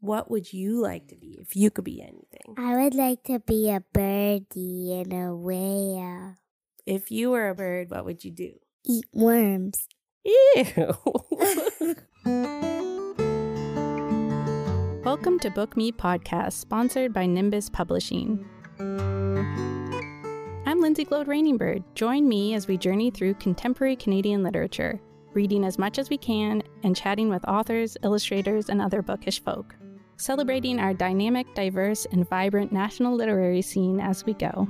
What would you like to be if you could be anything? I would like to be a birdie and a whale. If you were a bird, what would you do? Eat worms. Ew. Welcome to Book Me Podcast, sponsored by Nimbus Publishing. I'm Lindsay Gloade-Raining Bird. Join me as we journey through contemporary Canadian literature, reading as much as we can and chatting with authors, illustrators, and other bookish folk, celebrating our dynamic, diverse, and vibrant national literary scene as we go.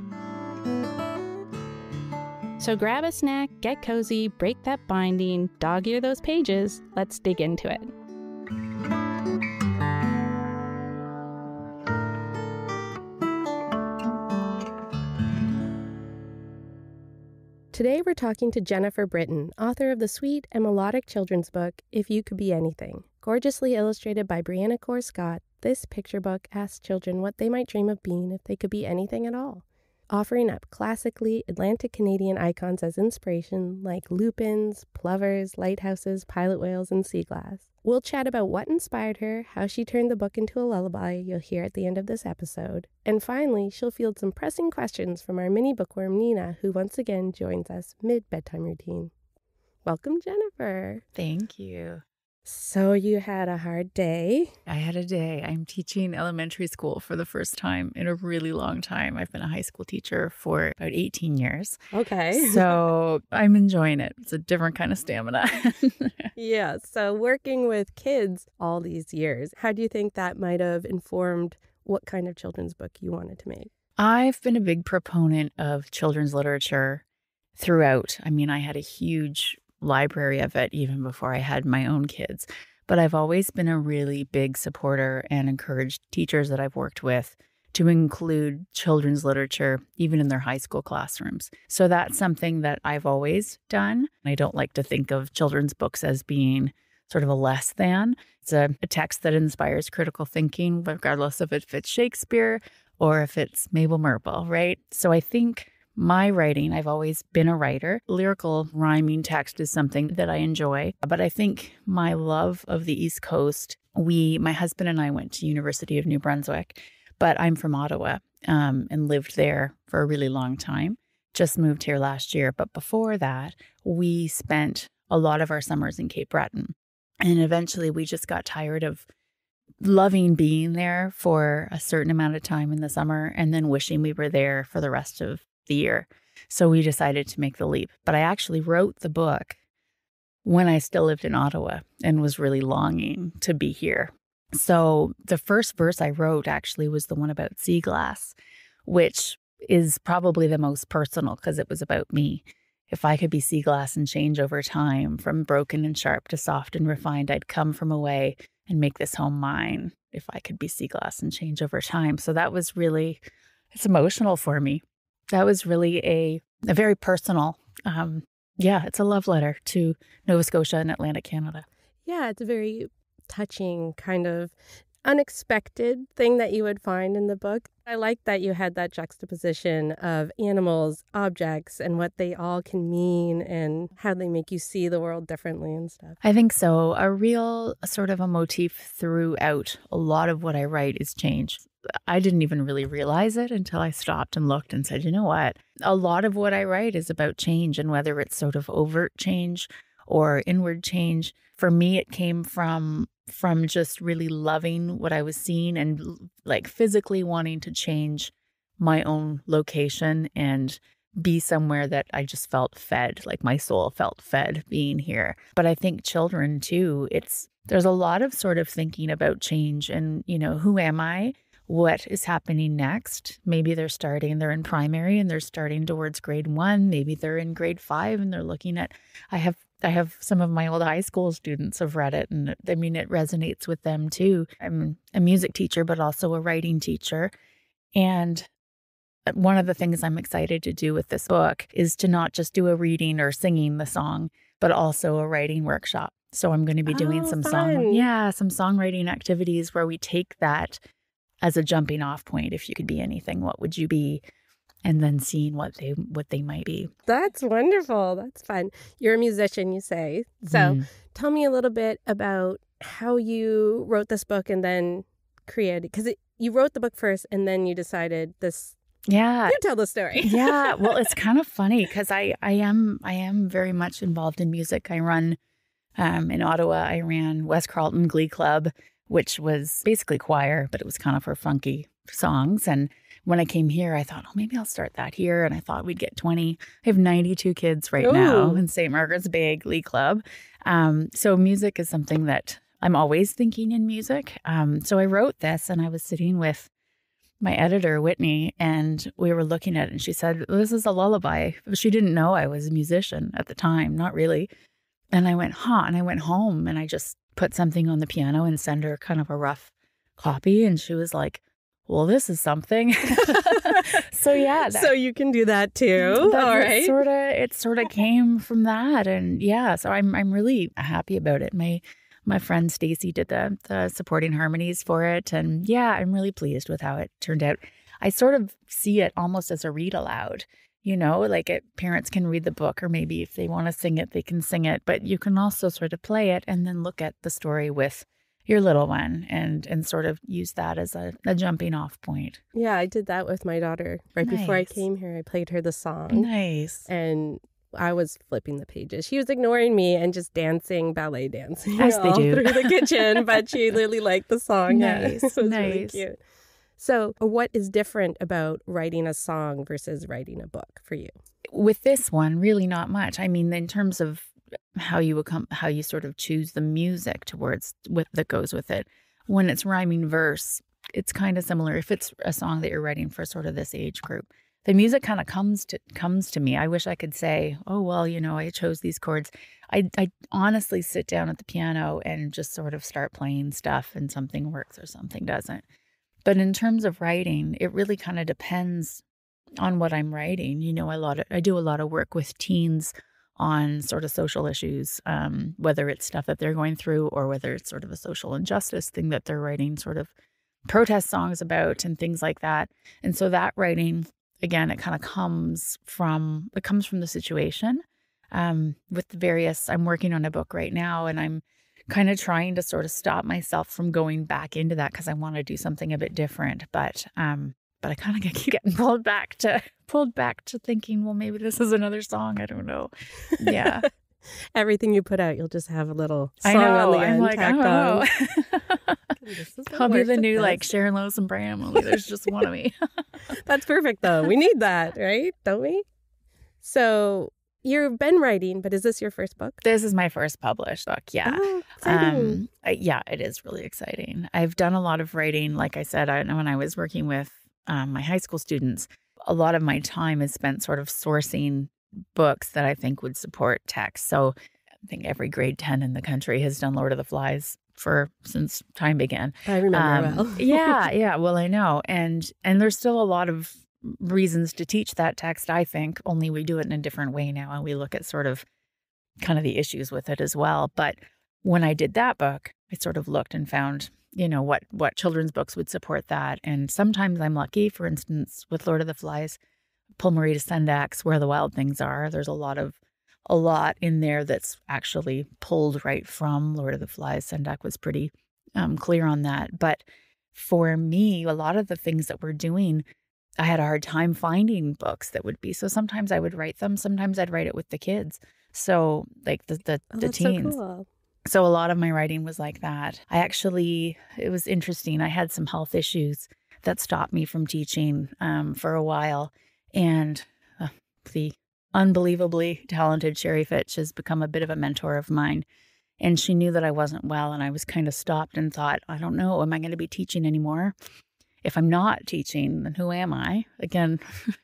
So grab a snack, get cozy, break that binding, dog-ear those pages. Let's dig into it. Today we're talking to Jennifer Britton, author of the sweet and melodic children's book, If You Could Be Anything. Gorgeously illustrated by Briana Corr Scott, this picture book asks children what they might dream of being if they could be anything at all, offering up classically Atlantic Canadian icons as inspiration like lupins, plovers, lighthouses, pilot whales, and sea glass. We'll chat about what inspired her, how she turned the book into a lullaby you'll hear at the end of this episode, and finally, she'll field some pressing questions from our mini bookworm Nina, who once again joins us mid-bedtime routine. Welcome, Jennifer. Thank you. So you had a hard day. I had a day. I'm teaching elementary school for the first time in a really long time. I've been a high school teacher for about 18 years. Okay. So I'm enjoying it. It's a different kind of stamina. Yeah. So working with kids all these years, how do you think that might have informed what kind of children's book you wanted to make? I've been a big proponent of children's literature throughout. I mean, I had a huge library of it even before I had my own kids. But I've always been a really big supporter and encouraged teachers that I've worked with to include children's literature even in their high school classrooms. So that's something that I've always done. I don't like to think of children's books as being sort of a less than. It's a text that inspires critical thinking, regardless of if it's Shakespeare or if it's Mabel Merble, right? So I think my writing, I've always been a writer. Lyrical rhyming text is something that I enjoy. But I think my love of the East Coast, my husband and I went to University of New Brunswick, but I'm from Ottawa and lived there for a really long time. Just moved here last year. But before that, we spent a lot of our summers in Cape Breton. And eventually we just got tired of loving being there for a certain amount of time in the summer and then wishing we were there for the rest of the year. So we decided to make the leap. But I actually wrote the book when I still lived in Ottawa and was really longing to be here. So the first verse I wrote actually was the one about sea glass, which is probably the most personal because it was about me. If I could be sea glass and change over time from broken and sharp to soft and refined, I'd come from away and make this home mine. If I could be sea glass and change over time. So that was really, it's emotional for me. That was really a very personal, it's a love letter to Nova Scotia and Atlantic Canada. Yeah, it's a very touching kind of unexpected thing that you would find in the book. I like that you had that juxtaposition of animals, objects, and what they all can mean and how they make you see the world differently and stuff. I think so. A real sort of a motif throughout a lot of what I write is change. I didn't even really realize it until I stopped and looked and said, you know what? A lot of what I write is about change, and whether it's sort of overt change or inward change. For me, it came from just really loving what I was seeing and like physically wanting to change my own location and be somewhere that I just felt fed, like my soul felt fed being here. But I think children too, there's a lot of sort of thinking about change and, who am I? What is happening next? Maybe they're in primary and they're starting towards grade 1. Maybe they're in grade 5 and they're looking at, I have some of my old high school students have read it, and I mean, it resonates with them too. I'm a music teacher, but also a writing teacher. And one of the things I'm excited to do with this book is to not just do a reading or singing the song, but also a writing workshop. So I'm going to be doing some songwriting activities where we take that as a jumping off point. If you could be anything, what would you be? And then seeing what they might be. That's wonderful. That's fun. You're a musician, you say. So tell me a little bit about how you wrote this book and then created? Because you wrote the book first and then you decided this. Yeah. You tell the story. Yeah. Well, it's kind of funny because I am very much involved in music. I run in Ottawa. I ran West Carleton Glee Club, which was basically choir, but it was kind of for funky songs. And when I came here, I thought, oh, maybe I'll start that here. And I thought we'd get 20. I have 92 kids right now in St. Margaret's Bay Glee Club. So music is something that I'm always thinking in music. So I wrote this and I was sitting with my editor, Whitney, and we were looking at it and she said, this is a lullaby. She didn't know I was a musician at the time, not really. And I went, huh? And I went home and I just put something on the piano and sent her kind of a rough copy. And she was like, well, this is something. So yeah. So you can do that too. All right. It sort of came from that. And yeah, so I'm really happy about it. My friend Stacy did the supporting harmonies for it. And yeah, I'm really pleased with how it turned out. I sort of see it almost as a read aloud, like parents can read the book, or maybe if they want to sing it, they can sing it. But you can also sort of play it and then look at the story with your little one and sort of use that as a jumping off point. Yeah, I did that with my daughter. Right before I came here, I played her the song. Nice. And I was flipping the pages. She was ignoring me and just dancing, ballet dancing as they do through the kitchen, but she really liked the song. Nice, it was nice. Really cute. So what is different about writing a song versus writing a book for you? With this one, really not much. I mean, in terms of how you sort of choose the music that goes with it. When it's rhyming verse, it's kind of similar. If it's a song that you're writing for sort of this age group, the music kind of comes to me. I wish I could say, oh, well, I chose these chords. I honestly sit down at the piano and just sort of start playing stuff and something works or something doesn't. But in terms of writing, it really kind of depends on what I'm writing. I do a lot of work with teens on sort of social issues, whether it's stuff that they're going through or whether it's sort of a social injustice thing that they're writing sort of protest songs about and things like that. And so that writing, again, it kind of comes from the situation. With the various, I'm working on a book right now and I'm kind of trying to sort of stop myself from going back into that because I want to do something a bit different. But I kind of keep getting pulled back to thinking, well, maybe this is another song. I don't know. Yeah. Everything you put out, you'll just have a little song on the end tacked on. I'll be the new Sharon Lois and Bram, only there's just one of me. That's perfect though. We need that, right? Don't we? So you've been writing, but is this your first book? This is my first published book. Yeah. Oh, exciting. Yeah, it is really exciting. I've done a lot of writing. Like I said, when I was working with my high school students, a lot of my time is spent sort of sourcing books that I think would support text. So I think every grade 10 in the country has done Lord of the Flies since time began. I remember well. Yeah. Well, I know. And there's still a lot of reasons to teach that text, I think, only we do it in a different way now. And we look at sort of kind of the issues with it as well. But when I did that book, I sort of looked and found, what children's books would support that. And sometimes I'm lucky, for instance, with Lord of the Flies, Pull Marie to Sendax, Where the Wild Things Are. There's a lot in there that's actually pulled right from Lord of the Flies. Sendak was pretty clear on that. But for me, a lot of the things that we're doing, I had a hard time finding books that would be. So sometimes I would write them. Sometimes I'd write it with the kids. So like the teens. So cool. So a lot of my writing was like that. It was interesting. I had some health issues that stopped me from teaching for a while. And the unbelievably talented Sherry Fitch has become a bit of a mentor of mine. And she knew that I wasn't well. And I was kind of stopped and thought, I don't know, am I going to be teaching anymore? If I'm not teaching, then who am I? Again,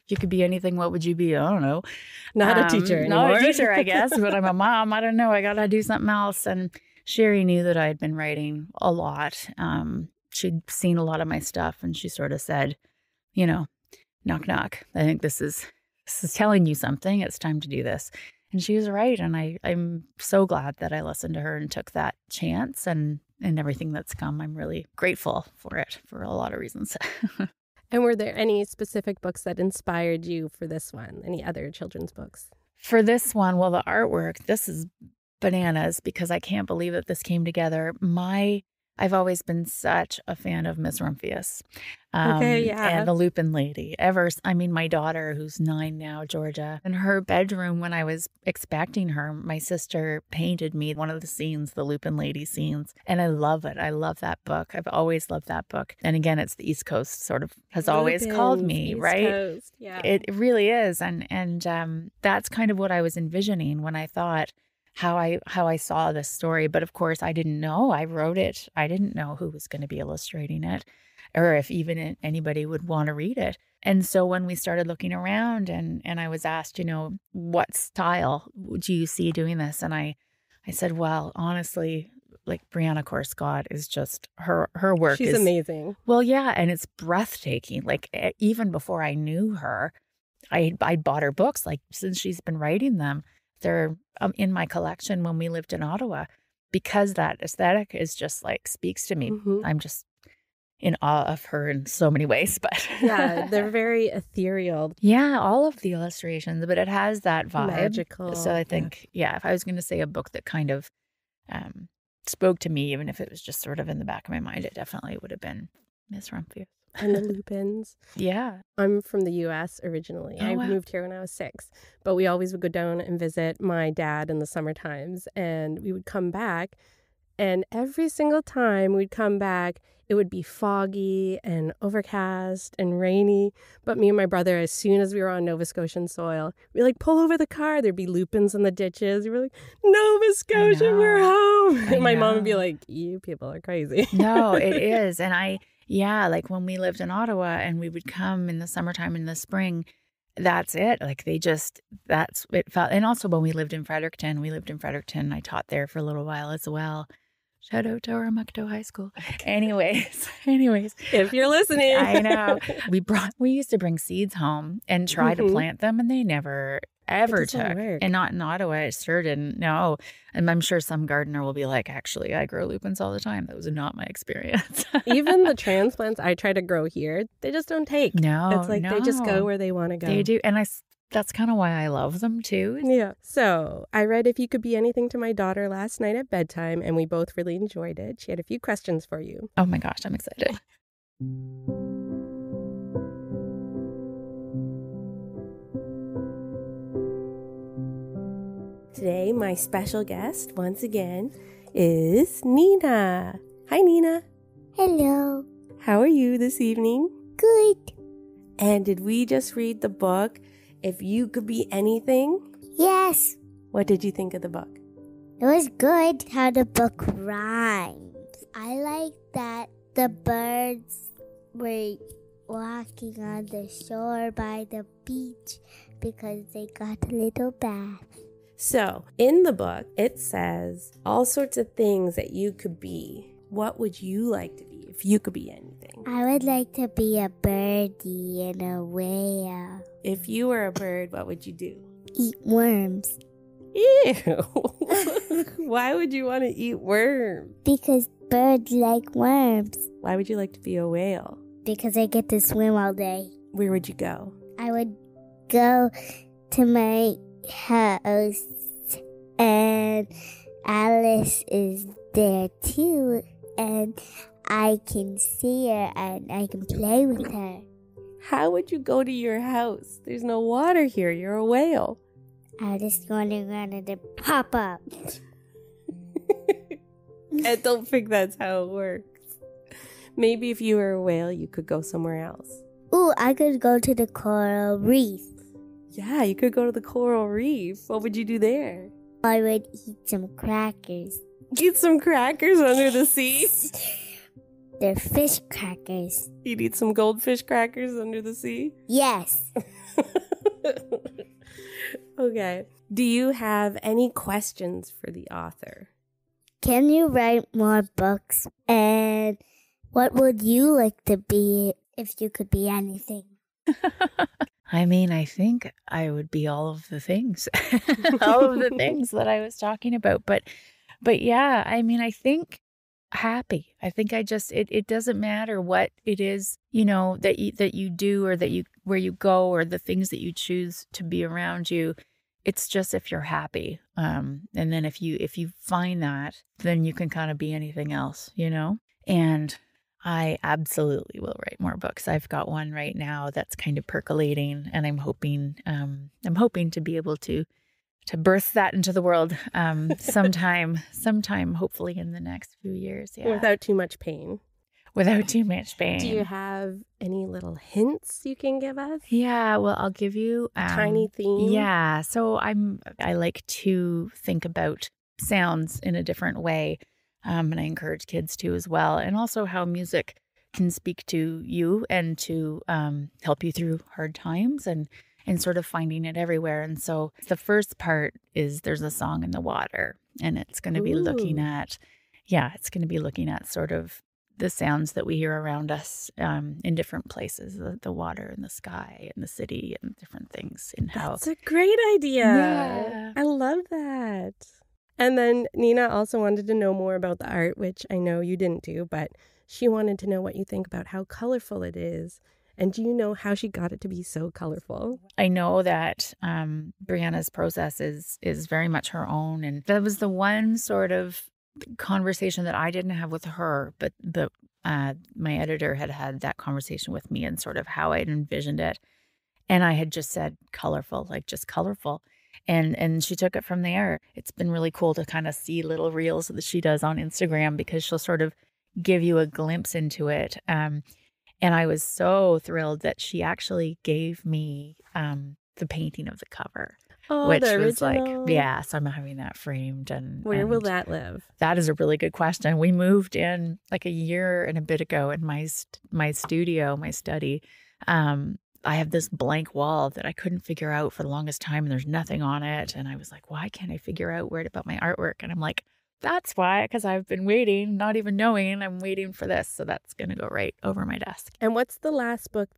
you could be anything. What would you be? I don't know. Not a teacher anymore. Not a teacher, I guess, but I'm a mom. I don't know. I got to do something else. And Sherry knew that I had been writing a lot. She'd seen a lot of my stuff and she sort of said, knock, knock. I think this is telling you something. It's time to do this. And she was right. And I'm so glad that I listened to her and took that chance and everything that's come. I'm really grateful for it for a lot of reasons. And were there any specific books that inspired you for this one? Any other children's books? For this one, well, the artwork, this is bananas because I can't believe that this came together. My I've always been such a fan of Miss Rumphius. Okay, yeah. And the Lupin Lady. My daughter, who's 9 now, Georgia, in her bedroom when I was expecting her, my sister painted me one of the scenes, the Lupin Lady scenes. And I love it. I love that book. I've always loved that book. And again, it's the East Coast sort of has always called me, East right? Coast, yeah. It really is. And that's kind of what I was envisioning when I thought, how I saw this story. But of course, I didn't know. I wrote it. I didn't know who was going to be illustrating it or if even anybody would want to read it. And so when we started looking around and I was asked, what style do you see doing this? And I said, well, honestly, like Briana Corr Scott is just her work. She's amazing. Well, yeah. And it's breathtaking. Like even before I knew her, I bought her books, like since she's been writing them. They're in my collection when we lived in Ottawa because that aesthetic is just like speaks to me. Mm-hmm. I'm just in awe of her in so many ways, but yeah, they're very ethereal. Yeah, all of the illustrations, but it has that vibe. Magical. So I think, if I was going to say a book that kind of spoke to me, even if it was just sort of in the back of my mind, it definitely would have been Miss Rumphius. And the lupins. Yeah. I'm from the U.S. originally. Oh, I wow. moved here when I was 6. But we always would go down and visit my dad in the summer times. And we would come back. And every single time we'd come back, it would be foggy and overcast and rainy. But me and my brother, as soon as we were on Nova Scotian soil, we'd like pull over the car. There'd be lupins in the ditches. We were like, Nova Scotia, we're home. And my mom would be like, you people are crazy. No, it is. And like when we lived in Ottawa and we would come in the summertime, in the spring, that's it. Like that's it felt. And also when we lived in Fredericton, I taught there for a little while as well. Shout out to Oromocto High School. Anyways. If you're listening. I know. We used to bring seeds home and try to plant them, and they never ever took. Work. And not in Ottawa, it sure didn't. No. And I'm sure some gardener will be like, actually, I grow lupins all the time. That was not my experience. Even the transplants I try to grow here, they just don't take. No. It's like they just go where they want to go. They do. And that's kind of why I love them too. Yeah. So I read If You Could Be Anything to my daughter last night at bedtime, and we both really enjoyed it. She had a few questions for you. Oh my gosh, I'm excited. Today, my special guest, once again, is Nina. Hi, Nina. Hello. How are you this evening? Good. And did we just read the book, If You Could Be Anything? Yes. What did you think of the book? It was good how the book rhymes. I like that the birds were walking on the shore by the beach because they got a little bath. So, in the book, it says all sorts of things that you could be. What would you like to be if you could be anything? I would like to be a birdie and a whale. If you were a bird, what would you do? Eat worms. Ew. Why would you want to eat worms? Because birds like worms. Why would you like to be a whale? Because I get to swim all day. Where would you go? I would go to my house and Alice is there too, and I can see her and I can play with her. How would you go to your house? There's no water here. You're a whale. I just want to run and then pop up. I don't think that's how it works. Maybe if you were a whale, you could go somewhere else. Ooh, I could go to the coral reef. Yeah, you could go to the coral reef. What would you do there? I would eat some crackers. Eat some crackers under the sea? They're fish crackers. You'd eat some goldfish crackers under the sea? Yes. Okay. Do you have any questions for the author? Can you write more books? And what would you like to be if you could be anything? I think I would be all of the things, all of the things that I was talking about. But yeah, I think happy. I think it doesn't matter what it is, that you do or where you go or the things that you choose to be around you. It's just if you're happy. And then if you find that, then you can kind of be anything else, And I absolutely will write more books. I've got one right now that's kind of percolating, and I'm hoping to be able to birth that into the world sometime, hopefully in the next few years. Yeah. Without too much pain. Without too much pain. Do you have any little hints you can give us? Yeah, well, I'll give you tiny theme. Yeah, so I like to think about sounds in a different way, and I encourage kids to as well, and also how music can speak to you and to help you through hard times and sort of finding it everywhere. And so the first part is there's a song in the water, and it's going to be looking at sort of the sounds that we hear around us in different places, the water and the sky and the city and different things. That's a great idea. Yeah. I love that. And then Nina also wanted to know more about the art, which I know you didn't do, but she wanted to know what you think about how colorful it is. And do you know how she got it to be so colorful? I know that Briana's process is very much her own. And that was the one sort of conversation that I didn't have with her, but my editor had that conversation with me and sort of how I'd envisioned it. And I had just said colorful, like just colorful. And she took it from there. It's been really cool to kind of see little reels that she does on Instagram, because she'll sort of give you a glimpse into it. And I was so thrilled that she actually gave me the painting of the cover. Oh, which the was original. like, yeah, so I'm having that framed. And where will that live? That is a really good question. We moved in like a year and a bit ago in my studio, my study. I have this blank wall that I couldn't figure out for the longest time, and there's nothing on it. And I was like, why can't I figure out where to put my artwork? And I'm like, that's why, because I've been waiting, not even knowing I'm waiting for this. So that's going to go right over my desk. And what's the last book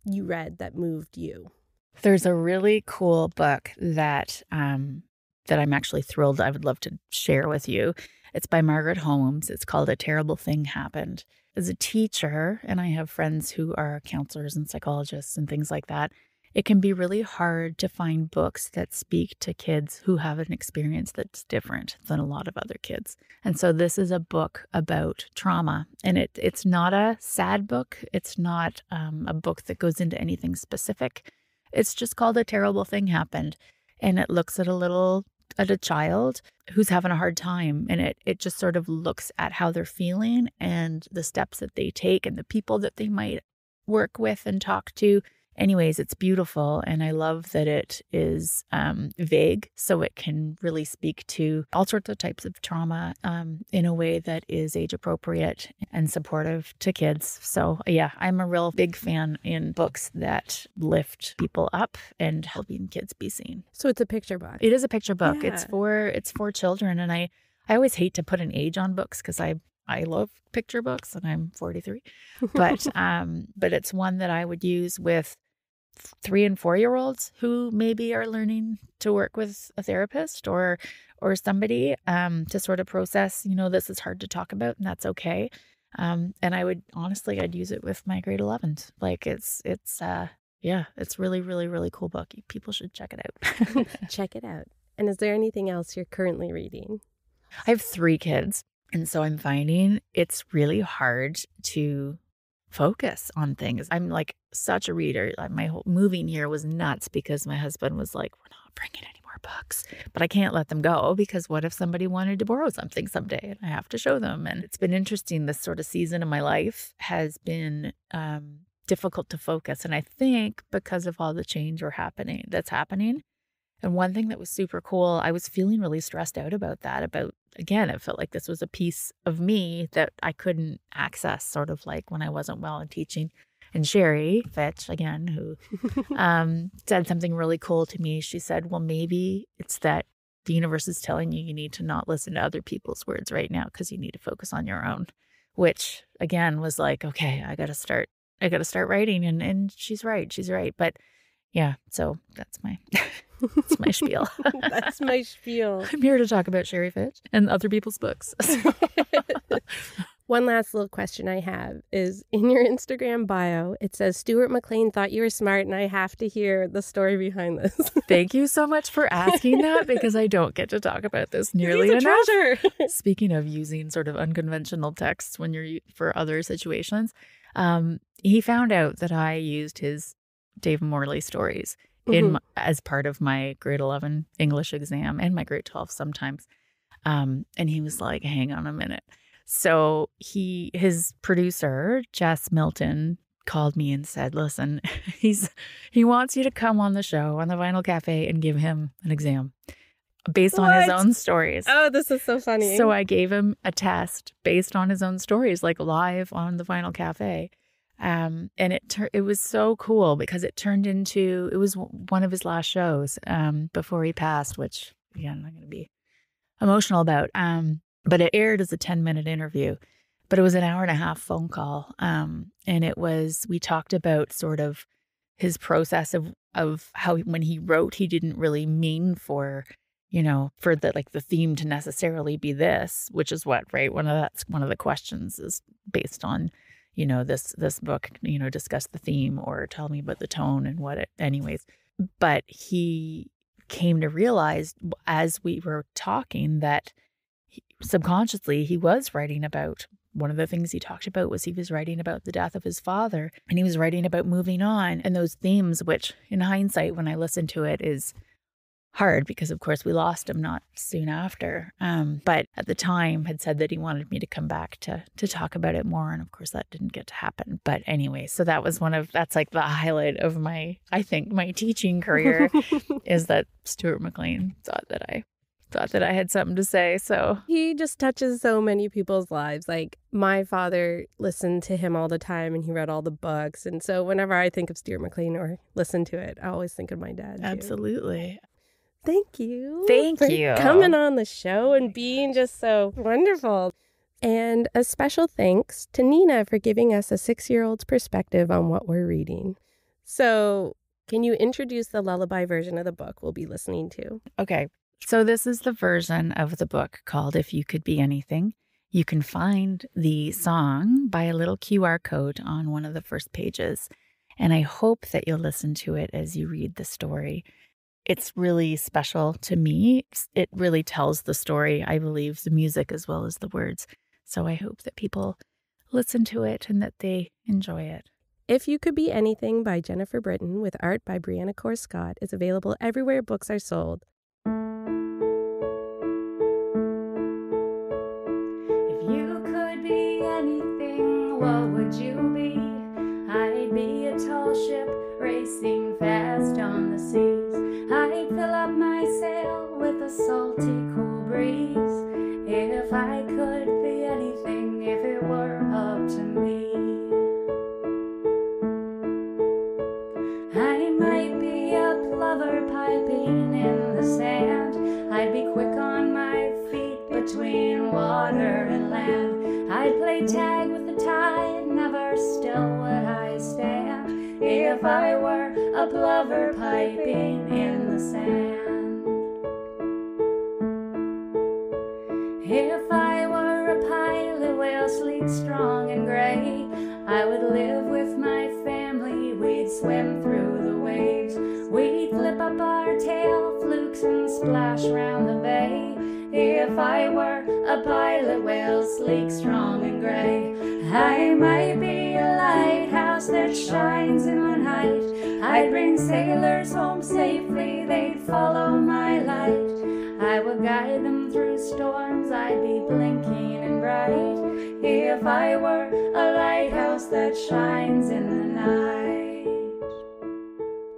you read that moved you? There's a really cool book that I'm actually thrilled I would love to share with you. It's by Margaret Holmes. It's called A Terrible Thing Happened. As a teacher, and I have friends who are counselors and psychologists and things like that, it can be really hard to find books that speak to kids who have an experience that's different than a lot of other kids. And so this is a book about trauma. And it's not a sad book. It's not a book that goes into anything specific. It's just called A Terrible Thing Happened. And it looks at a child who's having a hard time. And it just sort of looks at how they're feeling and the steps that they take and the people that they might work with and talk to. Anyways, it's beautiful. And I love that it is vague, so it can really speak to all sorts of types of trauma in a way that is age appropriate and supportive to kids. So yeah, I'm a real big fan in books that lift people up and helping kids be seen. So it's a picture book. It is a picture book. Yeah. It's for children. And I always hate to put an age on books because I love picture books and I'm 43, but it's one that I would use with 3 and 4-year-olds who maybe are learning to work with a therapist or somebody to sort of process, this is hard to talk about and that's okay. And I'd use it with my grade 11s. Like it's really, really, really cool book. People should check it out. Check it out. And is there anything else you're currently reading? I have 3 kids. And so I'm finding it's really hard to focus on things. I'm like such a reader. My whole moving here was nuts because my husband was like, we're not bringing any more books. But I can't let them go because what if somebody wanted to borrow something someday and I have to show them? And it's been interesting. This sort of season of my life has been difficult to focus. And I think because of all the change that's happening. And one thing that was super cool, I was feeling really stressed out about that. Again, it felt like this was a piece of me that I couldn't access, sort of like when I wasn't well and teaching. And Sherry Fitch, again, who said something really cool to me. She said, well, maybe it's that the universe is telling you need to not listen to other people's words right now because you need to focus on your own, which again was like, okay, I got to start writing. And she's right. But yeah, so that's my spiel. That's my spiel. I'm here to talk about Sherry Fitch and other people's books. One last little question I have is, in your Instagram bio, it says Stuart McLean thought you were smart, and I have to hear the story behind this. Thank you so much for asking that, because I don't get to talk about this nearly enough. Treasure. Speaking of using sort of unconventional texts when you're for other situations, he found out that I used his Dave Morley stories as part of my grade 11 English exam and my grade 12 sometimes. And he was like, hang on a minute. So his producer, Jess Milton, called me and said, listen, he wants you to come on the show on the Vinyl Cafe and give him an exam based on his own stories. Oh, this is so funny. So I gave him a test based on his own stories, like live on the Vinyl Cafe. And it was so cool because it was one of his last shows before he passed, which, again, I'm not going to be emotional about. But it aired as a 10-minute interview, but it was an hour and a half phone call. And we talked about sort of his process of how when he wrote, he didn't really mean for the theme to necessarily be this, which is right? One of the questions is based on, this book, discuss the theme or tell me about the tone and anyways. But he came to realize as we were talking that subconsciously he was writing about, one of the things he talked about was he was writing about the death of his father, and he was writing about moving on, and those themes, which in hindsight when I listen to it is hard because of course we lost him not soon after, but at the time had said that he wanted me to come back to talk about it more, and of course that didn't get to happen. But anyway, so that's like the highlight of my teaching career is that Stuart McLean thought that I had something to say. So he just touches so many people's lives. Like, my father listened to him all the time and he read all the books. And so whenever I think of Stuart McLean or listen to it, I always think of my dad, too. Absolutely. Thank you. Thank you. Coming on the show and being just so wonderful. And a special thanks to Nina for giving us a 6-year-old's perspective on what we're reading. So can you introduce the lullaby version of the book we'll be listening to? Okay. So this is the version of the book called If You Could Be Anything. You can find the song by a little QR code on one of the first pages. And I hope that you'll listen to it as you read the story. It's really special to me. It really tells the story, I believe, the music as well as the words. So I hope that people listen to it and that they enjoy it. If You Could Be Anything by Jennifer Britton with art by Briana Corr Scott is available everywhere books are sold. What would you be? I'd be a tall ship racing fast on the seas. I'd fill up my sail with a salty, cool breeze. If I could be anything, if it were up to me, I might be a plover piping in the sand. I'd be quick on my feet between water and land. I'd play tag with the tide, never still would I stand. If I were a plover piping in the sand. If I were a pilot whale, sleek, strong and gray, I would live with my family, we'd swim through the waves. We'd flip up our tail flukes and splash round the bay. If I were a pilot whale, sleek, strong and gray, I might be a lighthouse that shines in one height. I'd bring sailors home safely, they'd follow my light. I would guide them through storms, I'd be blinking and bright. If I were a lighthouse that shines in the night.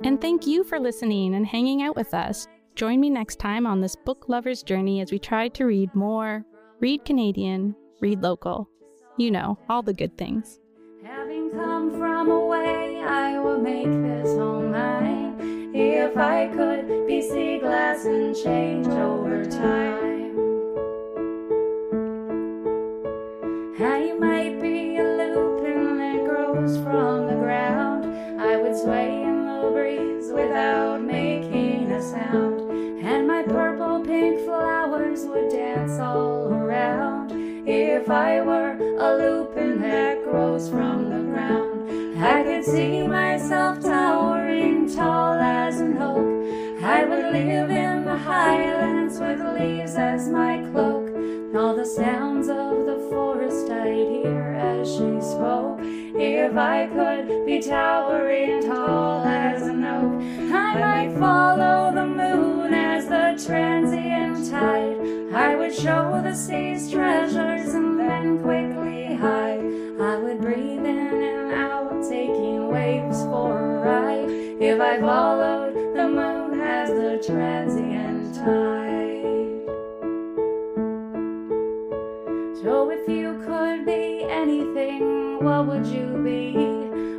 And thank you for listening and hanging out with us. Join me next time on this book lover's journey as we try to read more, read Canadian, read local. You know, all the good things. Having come from away, I will make this home mine. If I could be sea glass and change over time, I might be a lupin that grows from the ground. I would sway in the breeze without making a sound, and my purple pink flowers would dance all around. If I were a lupin could see myself towering tall as an oak. I would live in the highlands with leaves as my cloak. All the sounds of the forest I'd hear as she spoke. If I could be towering tall as an oak, I might follow the moon as the transient tide. I would show the sea's treasures and then quickly hide. I would breathe in and out, taking waves for a ride. If I followed the moon as the transient tide. So if you could be anything, what would you be?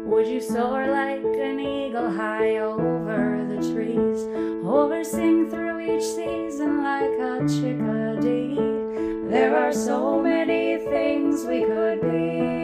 Would you soar like an eagle high over the trees, or sing through each season like a chickadee? There are so many things we could be.